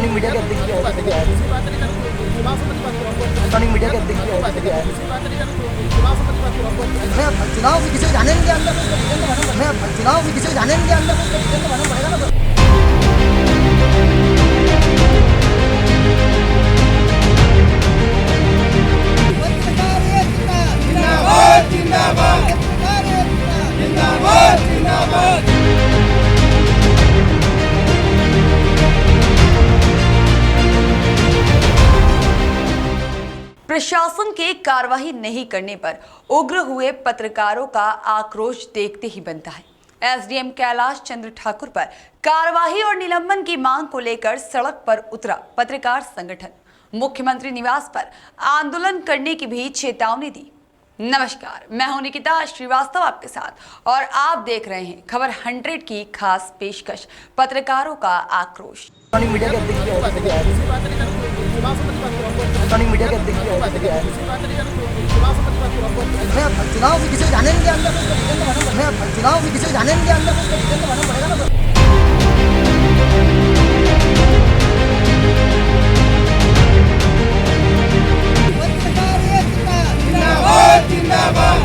स्थानीय मीडिया के अध्यक्ष स्थानीय मीडिया के अध्यक्ष मैं चुनाव में किसी को जाने नहीं दिया अंदर, मैं चुनाव में किसी को जाने नहीं दिया अंदर, तो मालूम पड़ेगा ना। जिंदाबाद जिंदाबाद जिंदाबाद जिंदाबाद। प्रशासन के कार्रवाई नहीं करने पर उग्र हुए पत्रकारों का आक्रोश देखते ही बनता है। एसडीएम कैलाश चंद्र ठाकुर पर कार्रवाई और निलंबन की मांग को लेकर सड़क पर उतरा पत्रकार संगठन। मुख्यमंत्री निवास पर आंदोलन करने की भी चेतावनी दी। नमस्कार, मैं हूं निकिता श्रीवास्तव आपके साथ और आप देख रहे हैं खबर 100 की खास पेशकश, पत्रकारों का आक्रोश। स्थानीय मीडिया के अध्यक्ष स्थानीय मीडिया के अध्यक्ष मैं चुनाव में किसी को जाने नहीं दिया अंदर, मैं चुनाव में किसी को जाने नहीं दिया अंदर, तो मालूम पड़ेगा ना। जिंदाबाद जिंदाबाद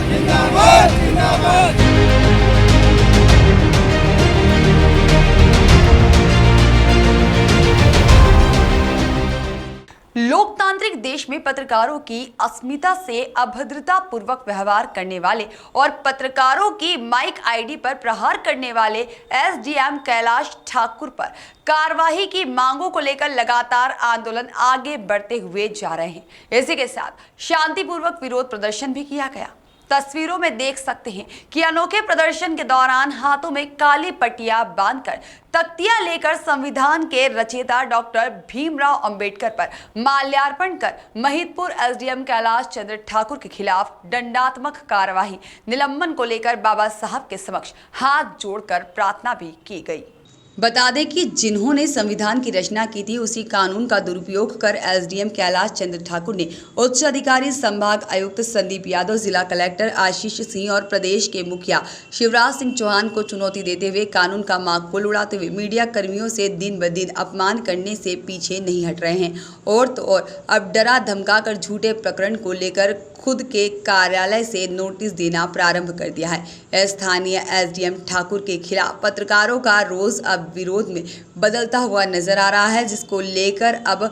जिंदाबाद जिंदाबाद। लोकतांत्रिक देश में पत्रकारों की अस्मिता से अभद्रता पूर्वक व्यवहार करने वाले और पत्रकारों की माइक आईडी पर प्रहार करने वाले एसडीएम कैलाश ठाकुर पर कार्रवाई की मांगों को लेकर लगातार आंदोलन आगे बढ़ते हुए जा रहे हैं। इसी के साथ शांतिपूर्वक विरोध प्रदर्शन भी किया गया। तस्वीरों में देख सकते हैं कि अनोखे प्रदर्शन के दौरान हाथों में काली पट्टियां बांधकर तख्तियां लेकर संविधान के रचयिता डॉक्टर भीमराव अंबेडकर पर माल्यार्पण कर महिदपुर एसडीएम कैलाश चंद्र ठाकुर के खिलाफ दंडात्मक कार्यवाही निलंबन को लेकर बाबा साहब के समक्ष हाथ जोड़कर प्रार्थना भी की गई। बता दें कि जिन्होंने संविधान की रचना की थी उसी कानून का दुरुपयोग कर एसडीएम कैलाश चंद्र ठाकुर ने उच्च अधिकारी संभाग आयुक्त संदीप यादव, जिला कलेक्टर आशीष सिंह और प्रदेश के मुखिया शिवराज सिंह चौहान को चुनौती देते हुए कानून का माकूल उड़ाते हुए मीडिया कर्मियों से दिन ब दिन अपमान करने से पीछे नहीं हट रहे हैं। और तो और अब डरा धमका कर झूठे प्रकरण को लेकर खुद के कार्यालय से नोटिस देना प्रारंभ कर दिया है। स्थानीय एसडीएम ठाकुर के खिलाफ पत्रकारों का रोज अब विरोध में बदलता हुआ नजर आ रहा है, जिसको लेकर अब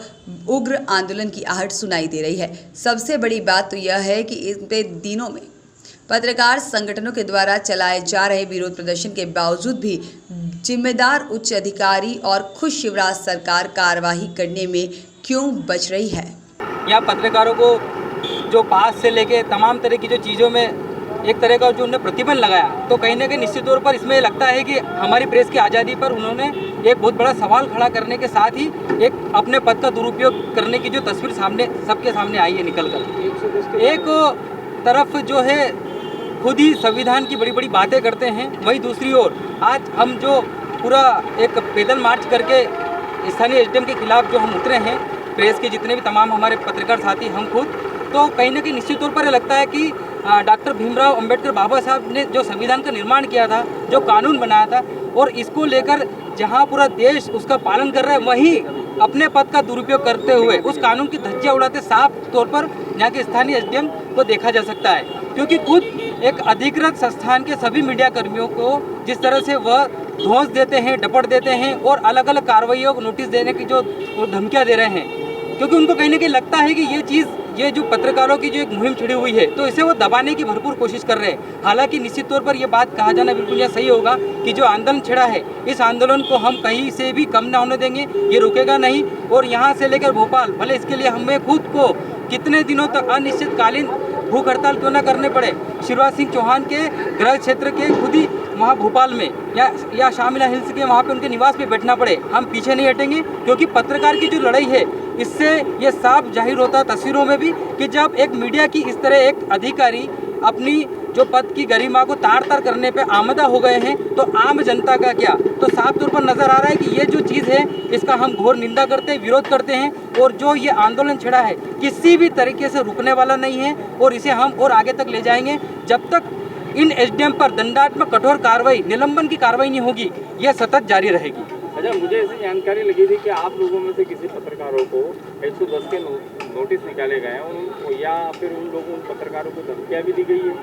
उग्र आंदोलन की आहट सुनाई दे रही है। सबसे बड़ी बात तो यह है कि इन दिनों में पत्रकार संगठनों के द्वारा चलाए जा रहे विरोध प्रदर्शन के बावजूद भी जिम्मेदार उच्च अधिकारी और खुद शिवराज सरकार कार्रवाई करने में क्यों बच रही है। यहाँ पत्रकारों को जो पास से लेके तमाम तरह की जो चीज़ों में एक तरह का जो उन्होंने प्रतिबंध लगाया, तो कहीं ना कहीं निश्चित तौर पर इसमें लगता है कि हमारी प्रेस की आज़ादी पर उन्होंने एक बहुत बड़ा सवाल खड़ा करने के साथ ही एक अपने पद का दुरुपयोग करने की जो तस्वीर सामने सबके सामने आई है निकल कर। एक तरफ जो है खुद ही संविधान की बड़ी बड़ी बातें करते हैं, वहीं दूसरी ओर आज हम जो पूरा एक पैदल मार्च करके स्थानीय एसडीएम के खिलाफ जो हम उतरे हैं, प्रेस के जितने भी तमाम हमारे पत्रकार साथी, हम खुद, तो कहीं ना कहीं निश्चित तौर पर ये लगता है कि डॉक्टर भीमराव अंबेडकर बाबा साहब ने जो संविधान का निर्माण किया था, जो कानून बनाया था, और इसको लेकर जहां पूरा देश उसका पालन कर रहा है, वहीं अपने पद का दुरुपयोग करते हुए उस कानून की धज्जियां उड़ाते साफ तौर पर यहाँ के स्थानीय एसडीएम को देखा जा सकता है। क्योंकि खुद एक अधिकृत संस्थान के सभी मीडिया कर्मियों को जिस तरह से वह धौंस देते हैं, डपट देते हैं और अलग अलग कार्रवाइयों को नोटिस देने की जो धमकियाँ दे रहे हैं, क्योंकि उनको कहीं ना कहीं लगता है कि ये जो पत्रकारों की जो एक मुहिम छिड़ी हुई है, तो इसे वो दबाने की भरपूर कोशिश कर रहे हैं। हालांकि निश्चित तौर पर यह बात कहा जाना बिल्कुल यह सही होगा कि जो आंदोलन छिड़ा है, इस आंदोलन को हम कहीं से भी कम ना होने देंगे, ये रुकेगा नहीं। और यहाँ से लेकर भोपाल, भले इसके लिए हमें खुद को कितने दिनों तक अनिश्चितकालीन भूख हड़ताल क्यों न करने पड़े, शिवराज सिंह चौहान के गृह क्षेत्र के खुद ही वहाँ भोपाल में या शामिला हिल्स के वहाँ पे उनके निवास पे बैठना पड़े, हम पीछे नहीं हटेंगे। क्योंकि पत्रकार की जो लड़ाई है, इससे ये साफ जाहिर होता है तस्वीरों में भी कि जब एक मीडिया की इस तरह एक अधिकारी अपनी जो पद की गरिमा को तार तार करने पे आमदा हो गए हैं, तो आम जनता का क्या, तो साफ तौर पर नज़र आ रहा है कि ये जो चीज़ है इसका हम घोर निंदा करते हैं, विरोध करते हैं। और जो ये आंदोलन छिड़ा है किसी भी तरीके से रुकने वाला नहीं है और इसे हम और आगे तक ले जाएंगे जब तक इन एसडीएम पर दंडात्मक कठोर कार्रवाई, निलंबन की कार्रवाई नहीं होगी, यह सतत जारी रहेगी। अच्छा, मुझे ऐसी जानकारी लगी थी कि आप लोगों में से किसी पत्रकारों को 110 के नोटिस निकाले गए हैं और या फिर उन पत्रकारों को धमकियाँ भी दी गई है।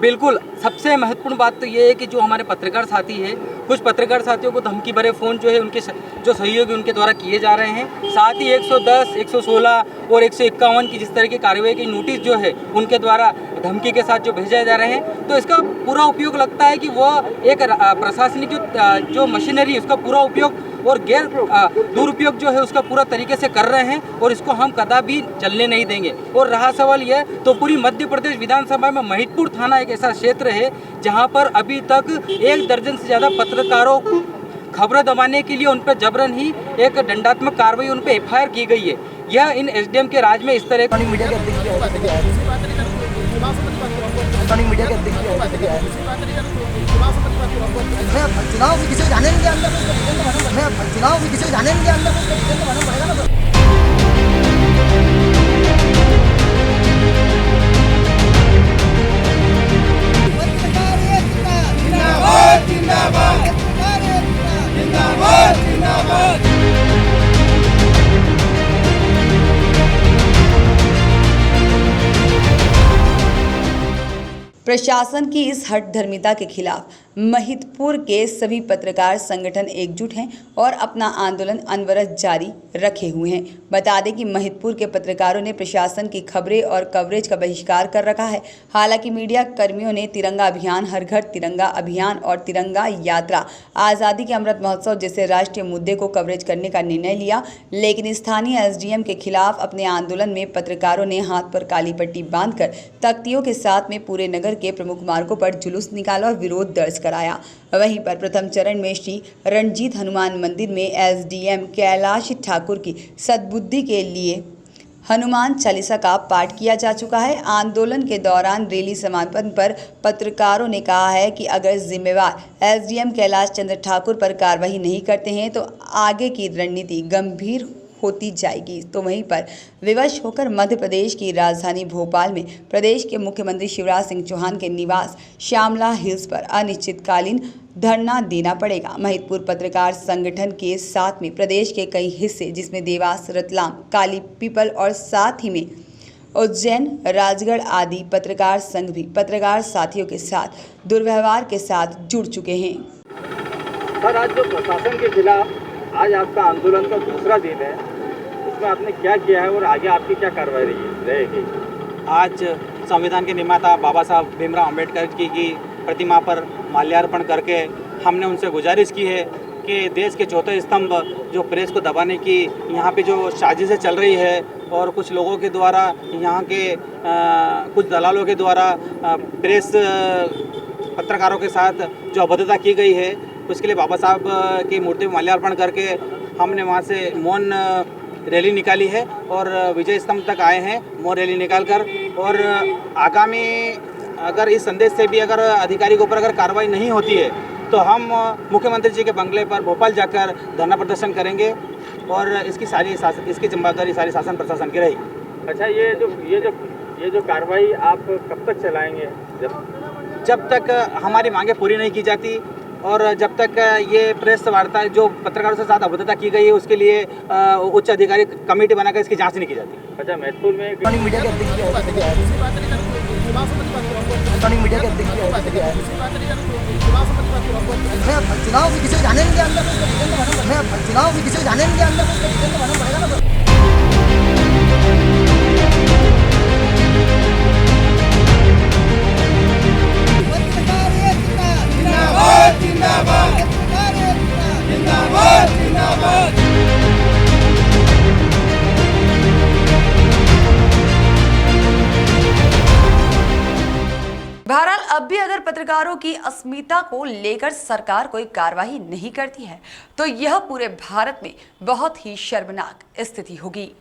बिल्कुल, सबसे महत्वपूर्ण बात तो ये है कि जो हमारे पत्रकार साथी हैं, कुछ पत्रकार साथियों को धमकी भरे फ़ोन जो है उनके जो सहयोगी उनके द्वारा किए जा रहे हैं। साथ ही 110, 116 और 151 की जिस तरह की कार्रवाई की नोटिस जो है उनके द्वारा धमकी के साथ जो भेजे जा रहे हैं, तो इसका पूरा उपयोग लगता है कि वह एक प्रशासनिक जो मशीनरी है उसका पूरा उपयोग और गैर दुरुपयोग जो है उसका पूरा तरीके से कर रहे हैं और इसको हम कदापि चलने नहीं देंगे। और रहा सवाल यह, तो पूरी मध्य प्रदेश विधानसभा में महिदपुर थाना एक ऐसा क्षेत्र है जहां पर अभी तक 1 दर्जन से ज़्यादा पत्रकारों खबरें दबाने के लिए उन पर जबरन ही एक दंडात्मक कार्रवाई उन पर FIR की गई है। यह इन SDM के राज में इस तरह मीडिया के अध्यक्ष चुनाव भी किसी जाने नहीं दिया अंदर, चुनाव भी किसी जाने नहीं दिया अंदर, मालूम पड़ेगा ना। प्रशासन की इस हठधर्मिता के खिलाफ महिदपुर के सभी पत्रकार संगठन एकजुट हैं और अपना आंदोलन अनवरत जारी रखे हुए हैं। बता दें कि महिदपुर के पत्रकारों ने प्रशासन की खबरें और कवरेज का बहिष्कार कर रखा है। हालांकि मीडिया कर्मियों ने तिरंगा अभियान, हर घर तिरंगा अभियान और तिरंगा यात्रा, आज़ादी के अमृत महोत्सव जैसे राष्ट्रीय मुद्दे को कवरेज करने का निर्णय लिया, लेकिन स्थानीय SDM के खिलाफ अपने आंदोलन में पत्रकारों ने हाथ पर काली पट्टी बांधकर तख्तियों के साथ में पूरे नगर के प्रमुख मार्गों पर जुलूस निकाला और विरोध दर्ज कराया। वहीं पर प्रथम चरण में श्री रणजीत हनुमान मंदिर में SDM कैलाश ठाकुर की सद्बुद्धि के लिए हनुमान चालीसा का पाठ किया जा चुका है। आंदोलन के दौरान रैली समापन पर पत्रकारों ने कहा है कि अगर जिम्मेवार SDM कैलाश चंद्र ठाकुर पर कार्रवाई नहीं करते हैं तो आगे की रणनीति गंभीर होती जाएगी। तो वहीं पर विवश होकर मध्य प्रदेश की राजधानी भोपाल में प्रदेश के मुख्यमंत्री शिवराज सिंह चौहान के निवास श्यामला हिल्स पर अनिश्चितकालीन धरना देना पड़ेगा। महिदपुर पत्रकार संगठन के साथ में प्रदेश के कई हिस्से जिसमें देवास, रतलाम, काली पीपल और साथ ही में उज्जैन, राजगढ़ आदि पत्रकार संघ भी पत्रकार साथियों के साथ दुर्व्यवहार के साथ जुड़ चुके हैं। सर, आज जो प्रशासन के खिलाफ आज आपका आंदोलन का दूसरा दिन है, उसमें आपने क्या किया है और आगे आपकी क्या कार्रवाई रहेगी? आज संविधान के निर्माता बाबा साहब भीमराव अंबेडकर की प्रतिमा पर माल्यार्पण करके हमने उनसे गुजारिश की है कि देश के चौथे स्तंभ जो प्रेस को दबाने की यहाँ पे जो साजिशें चल रही है और कुछ लोगों के द्वारा यहाँ के कुछ दलालों के द्वारा प्रेस पत्रकारों के साथ जो अभद्रता की गई है, उसके लिए बाबा साहब की मूर्ति में माल्यार्पण करके हमने वहाँ से मौन रैली निकाली है और विजय स्तंभ तक आए हैं मौन रैली निकालकर। और आगामी अगर इस संदेश से भी अगर अधिकारी के ऊपर अगर कार्रवाई नहीं होती है तो हम मुख्यमंत्री जी के बंगले पर भोपाल जाकर धरना प्रदर्शन करेंगे और इसकी जिम्मेदारी सारी शासन प्रशासन की रहेगी। अच्छा, ये जो कार्रवाई आप कब तक चलाएंगे? जब तक हमारी मांगे पूरी नहीं की जाती और जब तक ये प्रेस वार्ता जो पत्रकारों के साथ अभद्रता की गई है उसके लिए उच्च अधिकारी कमेटी बनाकर इसकी जांच नहीं की जाती। अच्छा, महत्वपूर्ण में मीडिया के अध्यक्ष चुनाव भी किसी जाने नहीं दिया अंदर, चुनाव भी किसी जाने नहीं दिया अंदर, मालूम पड़ेगा ना। बहरहाल अब भी अगर पत्रकारों की अस्मिता को लेकर सरकार कोई कार्रवाई नहीं करती है तो यह पूरे भारत में बहुत ही शर्मनाक स्थिति होगी।